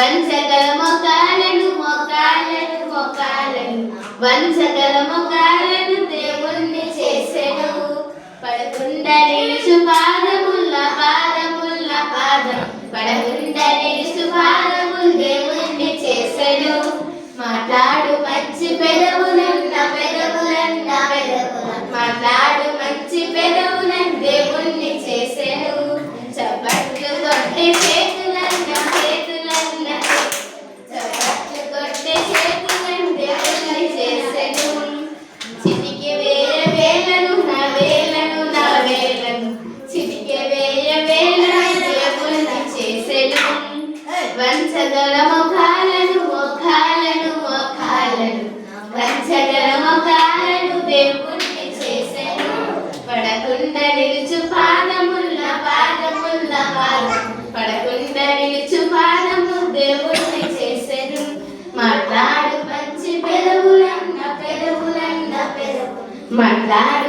వంచగల మొకాలను మొకాలను మొకాలను వంచగల మొకాలను దేవుణ్ణి చేసెను. పడకుండా నిలుచు పాదముల పాదముల పాదం పడకుండా నిలుచు పాదములు దేవుణ్ణి చేసెను. మాట్లాడు మంచి పెదవులన్న పెదవులన్న పెదవుల మాట్లాడు మంచి పెదవులన్న దేవుణ్ణి చేసెను. చప్పట్లు కొట్టే చేతులన్న చేతులన్న చప్పట్లు కొట్టే చేతులన్న దేవుణ్ణి చేసెను. చిటికి వేయ వేలను నా వేలను నా వేలను చిటికి వేయ వేలను దేవుణ్ణి చేసెను. వంచగల మొఖాలను మొఖాలను మొఖాలను వంచగల మొఖాలను దేవుణ్ణి చేసెను. పడకుండా నిలుచు పాదముల పాదముల పాదం పడకుండా నిలుచు పాదము దేవుణ్ణి చేసెను. మాట్లాడు మంచి పెదవులన్న పెదవులన్న పెదవు మాట్లాడు